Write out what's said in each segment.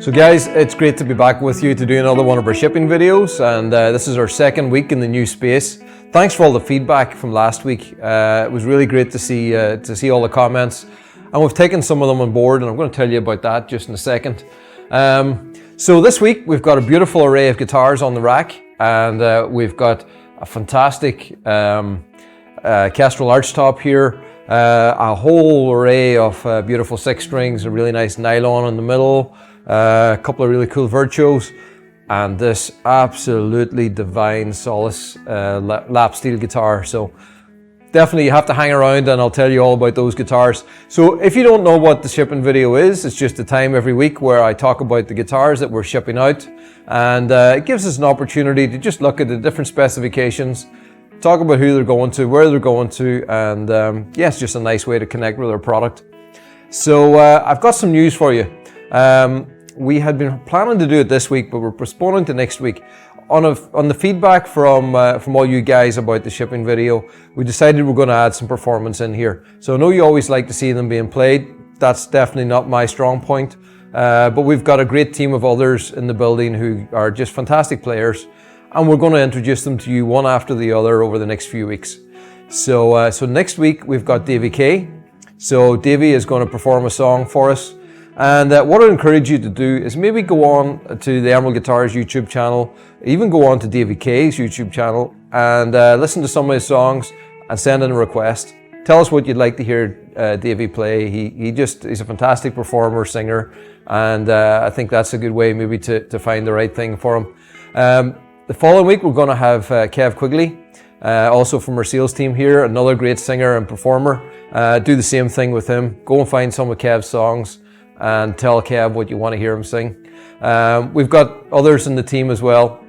So guys, it's great to be back with you to do another one of our shipping videos, and this is our second week in the new space. Thanks for all the feedback from last week. It was really great to see all the comments, and we've taken some of them on board, and I'm going to tell you about that just in a second. So this week we've got a beautiful array of guitars on the rack, and we've got a fantastic Kestrel archtop here, a whole array of beautiful six strings, a really nice nylon in the middle, a couple of really cool virtuos, and this absolutely divine Solace lap steel guitar. So definitely you have to hang around and I'll tell you all about those guitars. So if you don't know what the shipping video is, it's just a time every week where I talk about the guitars that we're shipping out, and it gives us an opportunity to just look at the different specifications, talk about who they're going to, where they're going to, and yeah, it's just a nice way to connect with our product. So I've got some news for you. We had been planning to do it this week, but we're postponing to next week. On the feedback from all you guys about the shipping video, we decided we're going to add some performance in here. So I know you always like to see them being played. That's definitely not my strong point. But we've got a great team of others in the building who are just fantastic players, and we're going to introduce them to you one after the other over the next few weeks. So next week we've got Davy K. So Davy is going to perform a song for us. And what I'd encourage you to do is maybe go on to the Emerald Guitars YouTube channel, even go on to Davy K's YouTube channel and listen to some of his songs and send in a request. Tell us what you'd like to hear Davy play. He's a fantastic performer, singer, and I think that's a good way maybe to find the right thing for him. The following week we're going to have Kev Quigley, also from our sales team here, another great singer and performer. Do the same thing with him. Go and find some of Kev's songs and tell Kev what you want to hear him sing. We've got others in the team as well,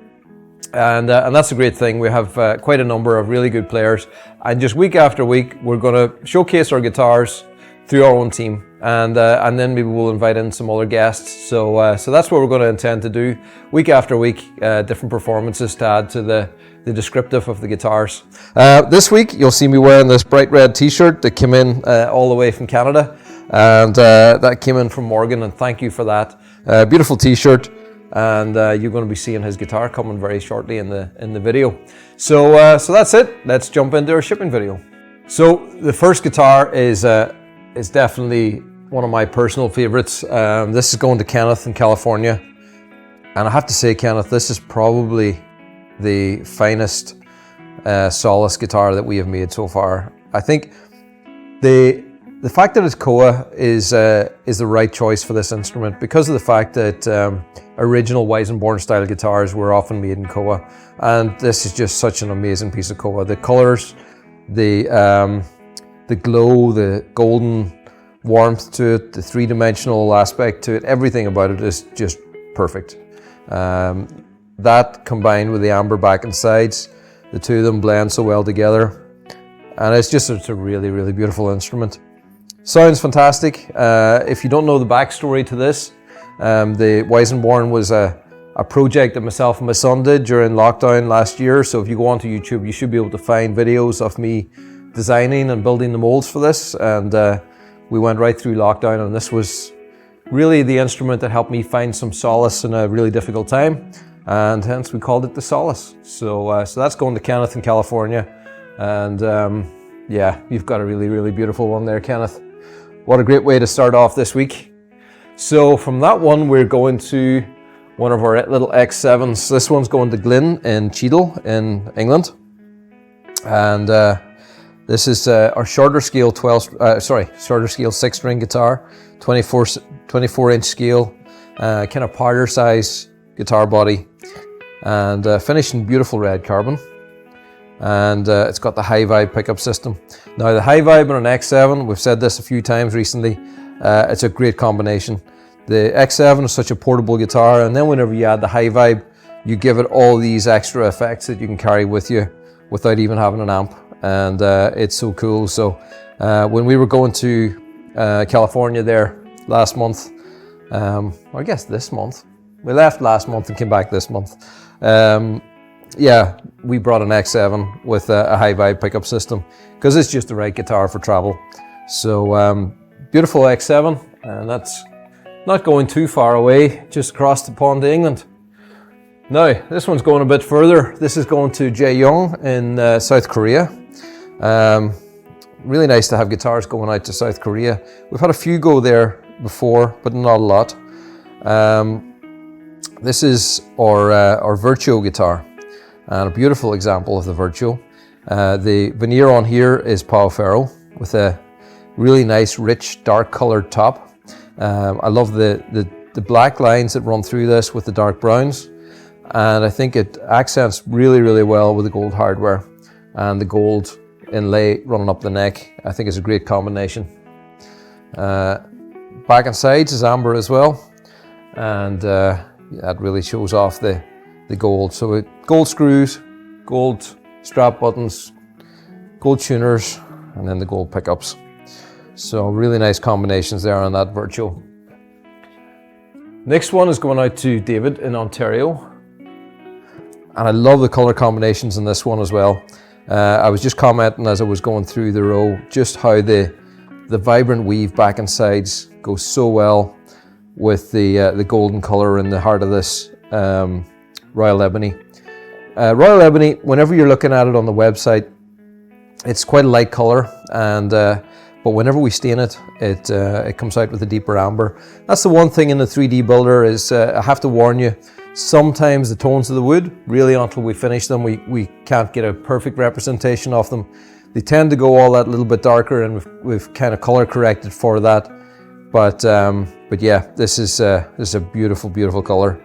and that's a great thing. We have quite a number of really good players, and just week after week we're going to showcase our guitars through our own team, and then maybe we'll invite in some other guests. So that's what we're going to intend to do week after week, different performances to add to the descriptive of the guitars. This week you'll see me wearing this bright red t-shirt that came in all the way from Canada. And that came in from Morgan, and thank you for that. Beautiful t-shirt, and you're going to be seeing his guitar coming very shortly in the video. So that's it. Let's jump into our shipping video. So the first guitar is definitely one of my personal favorites. This is going to Kenneth in California, and I have to say, Kenneth, this is probably the finest Solace guitar that we have made so far. I think the fact that it's Koa is the right choice for this instrument because of the fact that original Weissenborn style guitars were often made in Koa, and this is just such an amazing piece of Koa. The colors, the glow, the golden warmth to it, the three-dimensional aspect to it, everything about it is just perfect. That combined with the amber back and sides, the two of them blend so well together, and it's a really, really beautiful instrument. Sounds fantastic. If you don't know the backstory to this, the Weissenborn was a project that myself and my son did during lockdown last year. So if you go onto YouTube, you should be able to find videos of me designing and building the molds for this. And we went right through lockdown, and this was really the instrument that helped me find some solace in a really difficult time. And hence we called it the Solace. So that's going to Kenneth in California. And yeah, you've got a really, really beautiful one there, Kenneth. What a great way to start off this week. So from that one, we're going to one of our little X7s. This one's going to Lynn In in England. And this is our shorter scale 6-string guitar, 24-inch scale, kind of powder size guitar body, and finished in beautiful red carbon. And it's got the high vibe pickup system. Now the high vibe on an X7, we've said this a few times recently, it's a great combination. The X7 is such a portable guitar, and then whenever you add the high vibe, you give it all these extra effects that you can carry with you without even having an amp, and it's so cool. So when we were going to California there last month, or I guess this month, we left last month and came back this month. Yeah, we brought an X7 with a high vibe pickup system because it's just the right guitar for travel. So beautiful X7, and that's Not going too far away, just across the pond to England. Now, this one's going a bit further. This is going to Jaehyung in South Korea. Really nice to have guitars going out to South Korea. We've had a few go there before, but not a lot. This is our Virtuo guitar, and a beautiful example of the Virtuo. The veneer on here is Pau Ferro with a really nice, rich, dark colored top. I love the black lines that run through this with the dark browns, and I think it accents really, really well with the gold hardware and the gold inlay running up the neck. I think it's a great combination. Back and sides is amber as well, and that really shows off the gold. So gold screws, gold strap buttons, gold tuners, and then the gold pickups. So really nice combinations there on that Virtuo. Next one is going out to David in Ontario. And I love the color combinations in this one as well. I was just commenting as I was going through the row, just how the vibrant weave back and sides goes so well with the golden color in the heart of this Royal Ebony. Royal Ebony, whenever you're looking at it on the website, it's quite a light color, and but whenever we stain it, it comes out with a deeper amber. That's the one thing in the 3D builder is I have to warn you, sometimes the tones of the wood, really until we finish them, we can't get a perfect representation of them. They tend to go all that little bit darker, and we've kind of color corrected for that. But yeah, this is a beautiful, beautiful color.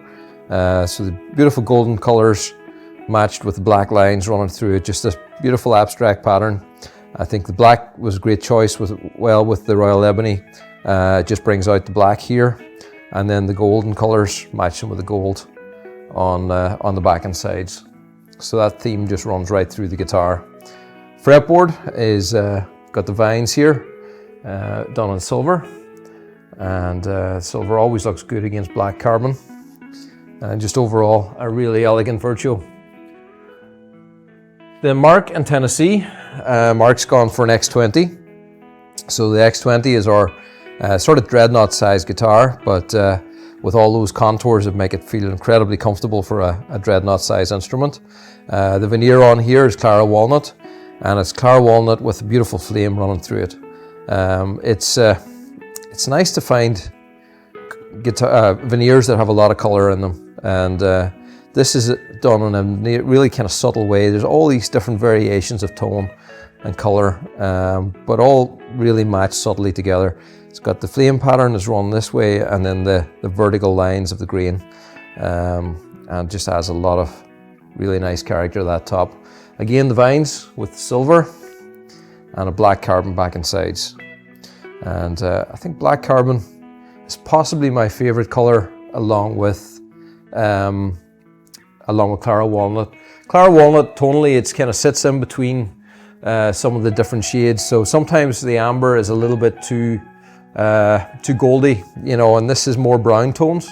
So the beautiful golden colors matched with the black lines running through it, just a beautiful abstract pattern. I think the black was a great choice with the Royal Ebony. It just brings out the black here, and then the golden colors matching with the gold on the back and sides. So that theme just runs right through the guitar. Fretboard is got the vines here, done in silver, and silver always looks good against black carbon, and just overall a really elegant Virtuo. The Mark in Tennessee, Mark's gone for an X20. So the X20 is our sort of dreadnought size guitar, but with all those contours that make it feel incredibly comfortable for a dreadnought size instrument. The veneer on here is Clara Walnut, and it's Clara Walnut with a beautiful flame running through it. It's nice to find veneers that have a lot of color in them, and this is done in a really kind of subtle way. There's all these different variations of tone and color, but all really match subtly together. It's got the flame pattern is run this way, and then the vertical lines of the grain, and just adds a lot of really nice character to that top. Again, the vines with silver and a black carbon back and sides. And I think black carbon is possibly my favorite color, along with Clara Walnut. Clara Walnut, tonally, it kind of sits in between some of the different shades. So sometimes the amber is a little bit too goldy, you know, and this is more brown tones.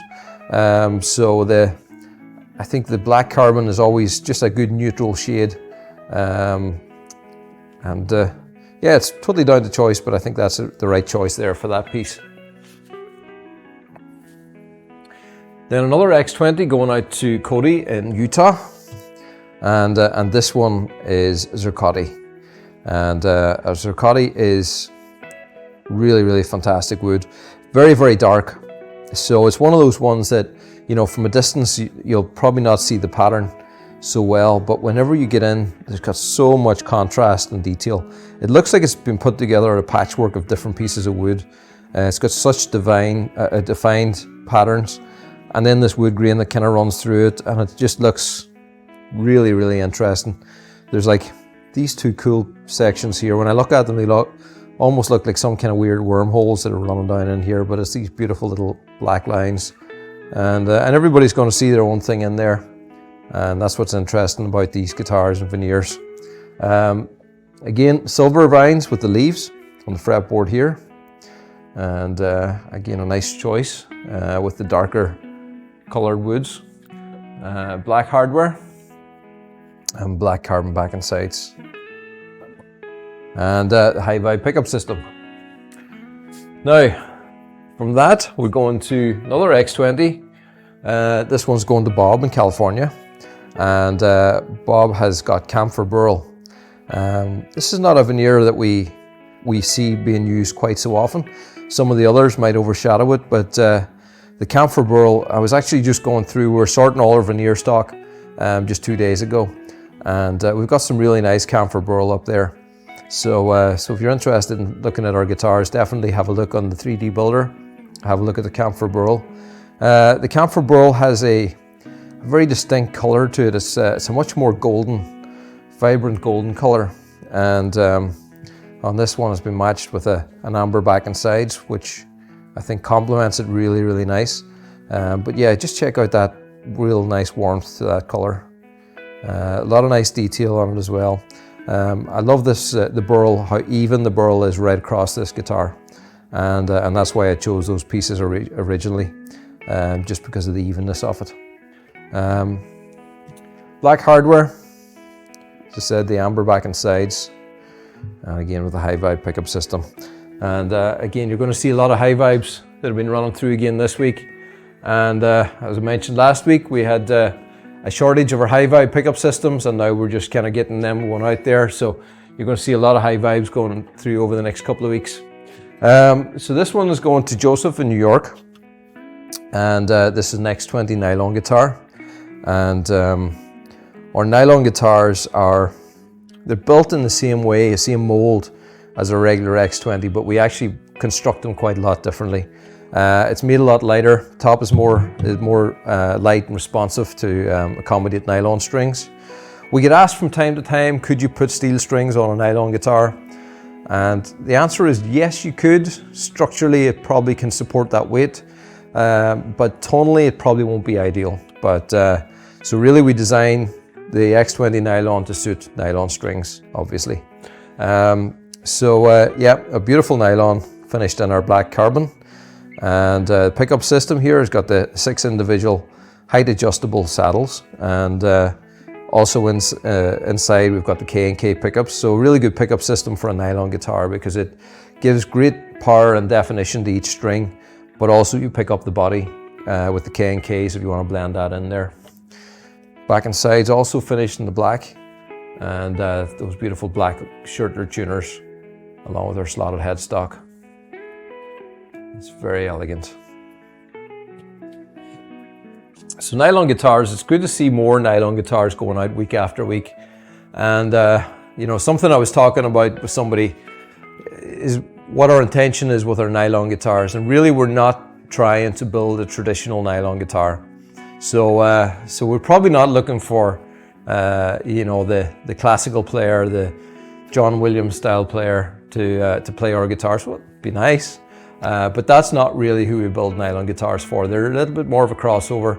So I think the black carbon is always just a good neutral shade. Yeah, it's totally down to choice, but I think that's the right choice there for that piece. Then another X20 going out to Kodi in Utah, and this one is Zircotti, and Zircotti is really, really fantastic wood, very, very dark. So it's one of those ones that, you know, from a distance you'll probably not see the pattern so well, but whenever you get in, it's got so much contrast and detail. It looks like it's been put together a patchwork of different pieces of wood. It's got such defined patterns. And then this wood grain that kind of runs through it, and it just looks really, really interesting. There's like these two cool sections here. When I look at them, they almost look like some kind of weird wormholes that are running down in here, but it's these beautiful little black lines. And everybody's going to see their own thing in there. And that's what's interesting about these guitars and veneers. Again, silver vines with the leaves on the fretboard here. And again, a nice choice with the darker colored woods, black hardware, and black carbon back and sides, and the high vibe pickup system. Now, From that, we're going to another X20. This one's going to Bob in California, and Bob has got camphor burl. This is not a veneer that we see being used quite so often. Some of the others might overshadow it, but the camphor burl, I was actually just going through, we're sorting all our veneer stock just 2 days ago, and we've got some really nice camphor burl up there. So if you're interested in looking at our guitars, definitely have a look on the 3D Builder. Have a look at the camphor burl. The camphor burl has a very distinct color to it. It's a much more golden, vibrant golden color. And on this one, it's been matched with an amber back and sides, which I think complements it really, really nice. But yeah, just check out that real nice warmth to that color. A lot of nice detail on it as well. I love this, the burl, how even the burl is right across this guitar. And that's why I chose those pieces originally, just because of the evenness of it. Black hardware, as I said, the amber back and sides, and again with the high vibe pickup system. And again, you're going to see a lot of high vibes that have been running through again this week. And as I mentioned last week, we had a shortage of our high vibe pickup systems, and now we're just kind of getting them going out there. So you're going to see a lot of high vibes going through over the next couple of weeks. So this one is going to Joseph in New York, and this is an X20 nylon guitar. And our nylon guitars they're built in the same way, the same mold as a regular X20, but we actually construct them quite a lot differently. It's made a lot lighter. Top is more light and responsive to accommodate nylon strings. We get asked from time to time, could you put steel strings on a nylon guitar? And the answer is yes, you could. Structurally, it probably can support that weight, but tonally, it probably won't be ideal. But so really, we design the X20 nylon to suit nylon strings, obviously. Yeah, a beautiful nylon finished in our black carbon. And the pickup system here has got the 6 individual height adjustable saddles, and also inside we've got the K&K pickups. So a really good pickup system for a nylon guitar, because it gives great power and definition to each string, but also you pick up the body with the K&Ks if you want to blend that in there. Back and sides also finished in the black, and those beautiful black shirtler tuners along with our slotted headstock. It's very elegant. So nylon guitars, it's good to see more nylon guitars going out week after week. And you know, something I was talking about with somebody is what our intention is with our nylon guitars. And really, we're not trying to build a traditional nylon guitar. So we're probably not looking for you know, the classical player, the John Williams style player to play our guitars. Well, it'd be nice. But that's not really who we build nylon guitars for. They're a little bit more of a crossover.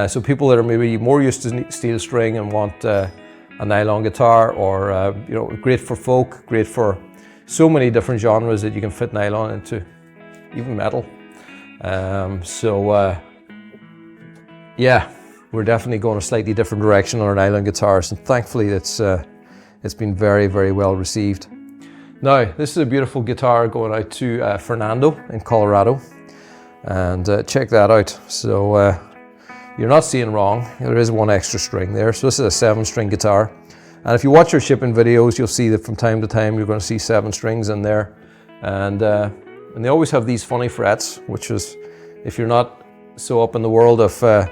So people that are maybe more used to steel string and want a nylon guitar, or you know, great for folk, great for so many different genres that you can fit nylon into, even metal. Yeah, we're definitely going a slightly different direction on our nylon guitars, and thankfully it's been very, very well received. Now, this is a beautiful guitar going out to Fernando in Colorado, and check that out. So you're not seeing wrong, there is one extra string there. So this is a 7-string guitar, and if you watch our shipping videos, you'll see that from time to time you're going to see 7 strings in there, and they always have these funny frets, which is, if you're not so up in the world of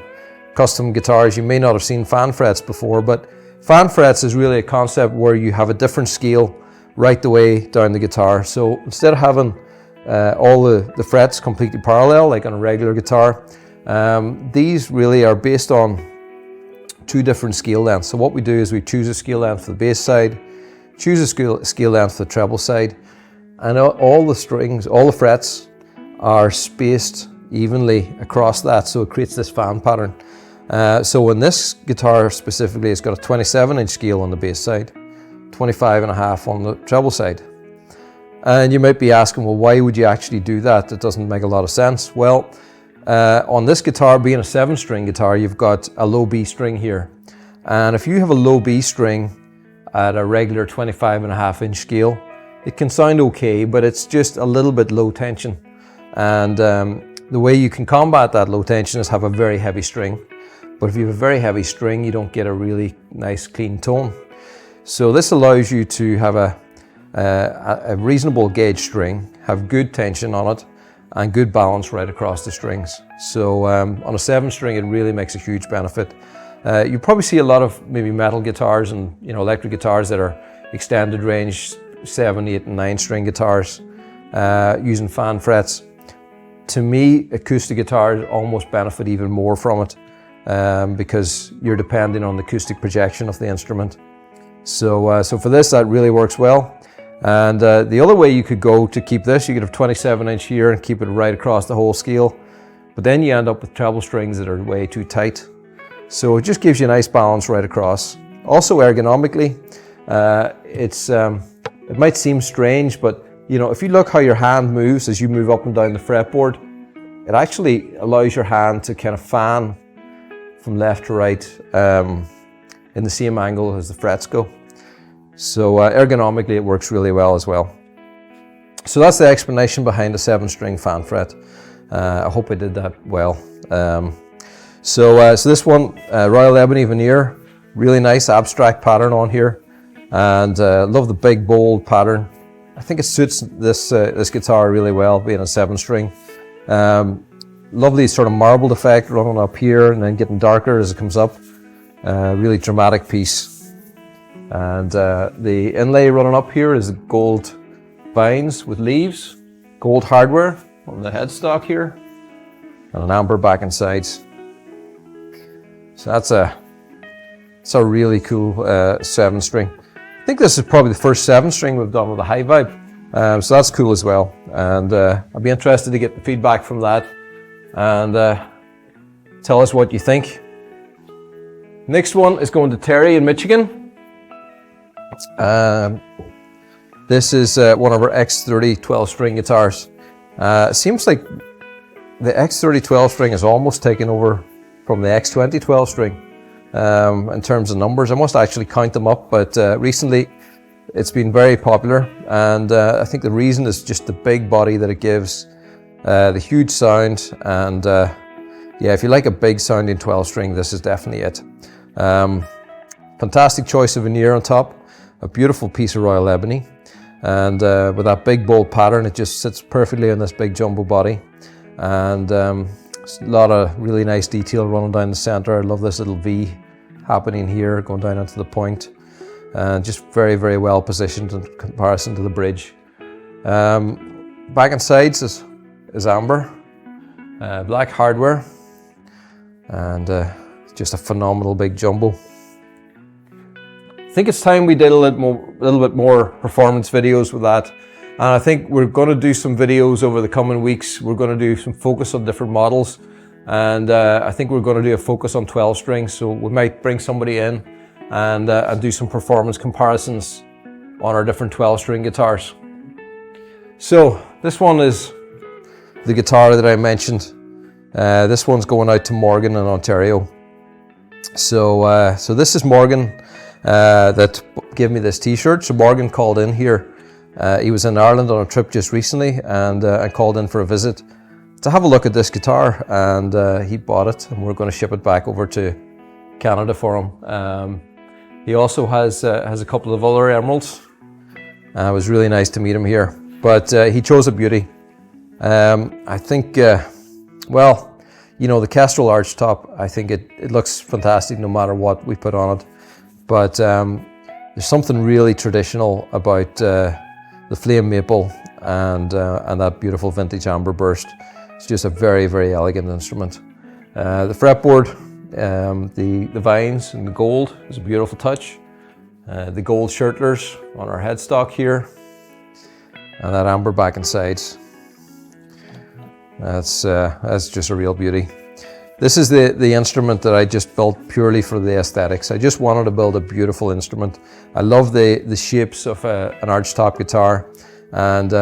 custom guitars, you may not have seen fan frets before, but fan frets is really a concept where you have a different scale right the way down the guitar. So instead of having all the frets completely parallel like on a regular guitar, these really are based on 2 different scale lengths. So what we do is we choose a scale length for the bass side, choose a scale length for the treble side, and all the strings, all the frets are spaced evenly across that, so it creates this fan pattern. So in this guitar specifically, it's got a 27-inch scale on the bass side, 25.5 on the treble side. And you might be asking, well, why would you actually do that? It doesn't make a lot of sense. Well, on this guitar, being a 7-string guitar, you've got a low B string here. And if you have a low B string at a regular 25.5-inch scale, it can sound okay, but it's just a little bit low tension. And the way you can combat that low tension is have a very heavy string. But if you have a very heavy string, you don't get a really nice clean tone. So this allows you to have a reasonable gauge string, have good tension on it, and good balance right across the strings. So on a 7-string, it really makes a huge benefit. You probably see a lot of maybe metal guitars and electric guitars that are extended range 7, 8, and 9-string guitars using fan frets. To me, acoustic guitars almost benefit even more from it because you're depending on the acoustic projection of the instrument. So for this, that really works well. And the other way you could go to keep this, you could have 27-inch here and keep it right across the whole scale. But then you end up with treble strings that are way too tight. So it just gives you a nice balance right across. Also ergonomically, it might seem strange, but if you look how your hand moves as you move up and down the fretboard, it actually allows your hand to kind of fan from left to right in the same angle as the frets go. So ergonomically it works really well as well. So that's the explanation behind a 7-string fan fret. I hope I did that well. So this one, Royal Ebony veneer, really nice abstract pattern on here, and love the big bold pattern. I think it suits this guitar really well, being a 7-string. Lovely sort of marbled effect running up here and then getting darker as it comes up. Really dramatic piece. And the inlay running up here is gold vines with leaves, gold hardware on the headstock here, and an amber back and sides. So that's a really cool 7-string. I think this is probably the first 7-string we've done with a high vibe, so that's cool as well. And I'll be interested to get the feedback from that and tell us what you think. Next one is going to Terry in Michigan. This is one of our X30 12-string guitars. It seems like the X30 12-string is almost taken over from the X20 12-string in terms of numbers. I must actually count them up, but recently it's been very popular, and I think the reason is just the big body that it gives, the huge sound, and yeah, if you like a big sounding 12-string, this is definitely it. Fantastic choice of veneer on top, a beautiful piece of Royal Ebony, and with that big bold pattern, it just sits perfectly on this big jumbo body, and a lot of really nice detail running down the center. I love this little V happening here, going down into the point, and just very, very well positioned in comparison to the bridge. Back and sides is amber, black hardware, and just a phenomenal big jumbo. I think it's time we did a little bit more performance videos with that. And I think we're going to do some videos over the coming weeks. We're going to do some focus on different models. And I think we're going to do a focus on 12 strings. So we might bring somebody in and do some performance comparisons on our different 12 string guitars. So this one is the guitar that I mentioned. This one's going out to Morgan in Ontario. So this is Morgan that gave me this t-shirt. So Morgan called in here. He was in Ireland on a trip just recently, and I called in for a visit to have a look at this guitar, and he bought it, and we're going to ship it back over to Canada for him. He also has a couple of other emeralds. It was really nice to meet him here, but he chose a beauty. I think, well, you know, the Kestrel arch top, I think it looks fantastic no matter what we put on it, but there's something really traditional about the flame maple and that beautiful vintage amber burst. It's just a very, very elegant instrument. The fretboard, the vines and the gold is a beautiful touch. The gold shirtlers on our headstock here, and that amber back and sides. That's just a real beauty. This is the instrument that I just built purely for the aesthetics. I just wanted to build a beautiful instrument. I love the shapes of an archtop guitar, and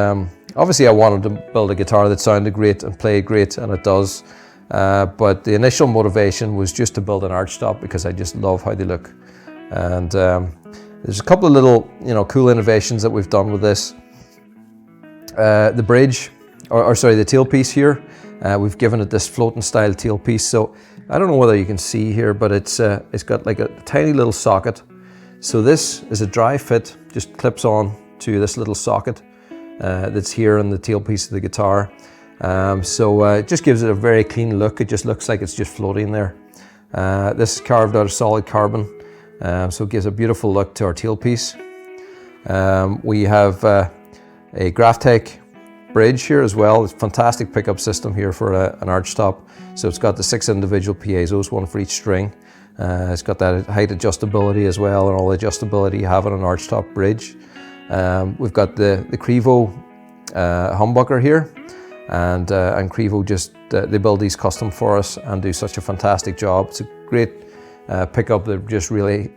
obviously I wanted to build a guitar that sounded great and played great, and it does. But the initial motivation was just to build an archtop because I just love how they look. And there's a couple of little, cool innovations that we've done with this. The bridge or sorry, the tailpiece here. We've given it this floating style tailpiece. So I don't know whether you can see here, but it's got like a tiny little socket. So this is a dry fit, just clips on to this little socket that's here on the tailpiece of the guitar. So it just gives it a very clean look. It just looks like it's just floating there. This is carved out of solid carbon, so it gives a beautiful look to our tailpiece. We have a Graphtec bridge here as well. It's a fantastic pickup system here for an arch top. So it's got the 6 individual piezos, one for each string. It's got that height adjustability as well, and all the adjustability you have on an arch top bridge. We've got the Crevo humbucker here, and Crevo just they build these custom for us and do such a fantastic job. It's a great pickup that just really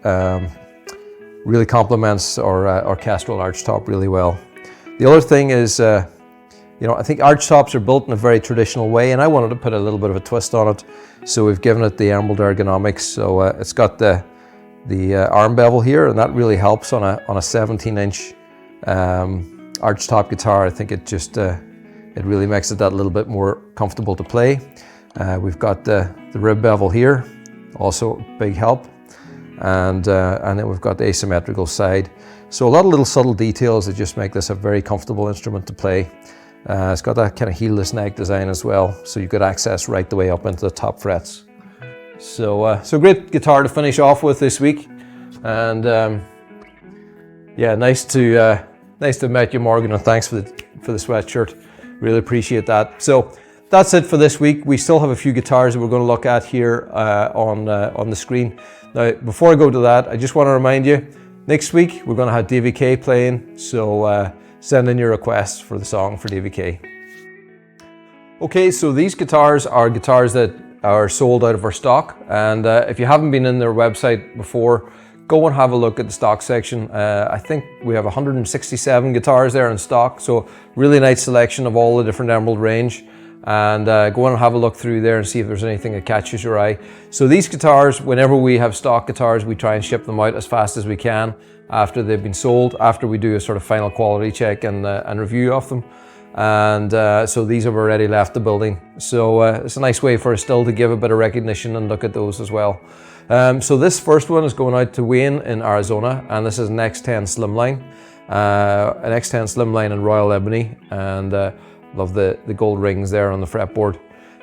really complements our orchestral arch top really well. The other thing is, you know, I think arch tops are built in a very traditional way, and I wanted to put a little bit of a twist on it. So we've given it the emerald ergonomics. So it's got the arm bevel here, and that really helps on a 17-inch arch top guitar. I think it just it really makes it that little bit more comfortable to play. We've got the rib bevel here, also a big help, and then we've got the asymmetrical side. So a lot of little subtle details that just make this a very comfortable instrument to play. It's got that kind of heelless neck design as well, so you've got access right the way up into the top frets. So great guitar to finish off with this week, and yeah, nice to have met you, Morgan, and thanks for the sweatshirt. Really appreciate that. So that's it for this week. We still have a few guitars that we're going to look at here on the screen. Now, before I go to that, I just want to remind you, next week we're going to have Davy K playing, so send in your requests for the song for Davy K. Okay, so these guitars are guitars that are sold out of our stock, and if you haven't been in their website before, go and have a look at the stock section. I think we have 167 guitars there in stock, so really nice selection of all the different Emerald range. And go and have a look through there and see if there's anything that catches your eye. So these guitars, whenever we have stock guitars, we try and ship them out as fast as we can after they've been sold, after we do a sort of final quality check and review of them. And so these have already left the building. So it's a nice way for us still to give a bit of recognition and look at those as well. So this first one is going out to Wayne in Arizona, and this is an X10 Slimline. An X10 Slimline in Royal Ebony, and love the gold rings there on the fretboard.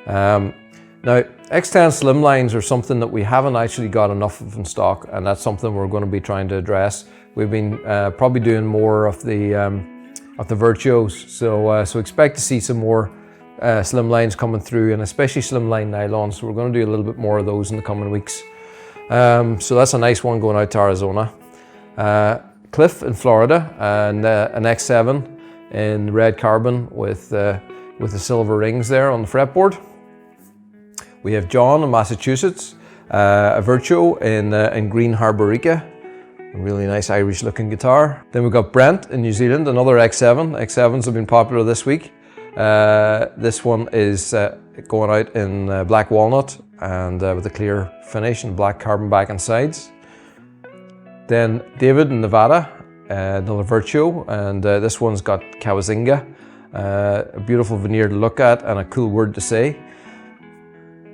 Now, X10 Slimlines are something that we haven't actually got enough of in stock, and that's something we're going to be trying to address. We've been probably doing more of the Virtuos, so expect to see some more Slimlines coming through, and especially Slimline nylons. So we're going to do a little bit more of those in the coming weeks. So that's a nice one going out to Arizona. Cliff in Florida, and an X7 in red carbon with the silver rings there on the fretboard. We have John in Massachusetts, a Virtuo in green Harborica, a really nice Irish looking guitar. Then we've got Brent in New Zealand, another X7. X7s have been popular this week. This one is going out in black walnut and with a clear finish and black carbon back and sides. Then David in Nevada, another Virtuo, and this one's got Kawazinga, a beautiful veneer to look at and a cool word to say.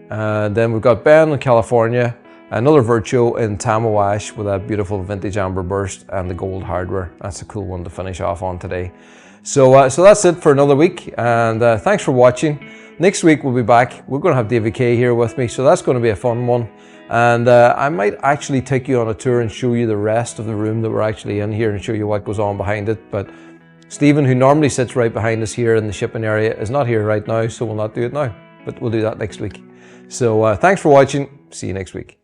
Then we've got Ben in California, another Virtuo in Tamawash with a beautiful vintage amber burst and the gold hardware. That's a cool one to finish off on today. So that's it for another week, and thanks for watching. Next week we'll be back. We're going to have Davy K here with me, so that's going to be a fun one. And I might actually take you on a tour and show you the rest of the room that we're actually in here and show you what goes on behind it. But Stephen, who normally sits right behind us here in the shipping area, is not here right now, so we'll not do it now. But we'll do that next week. So thanks for watching. See you next week.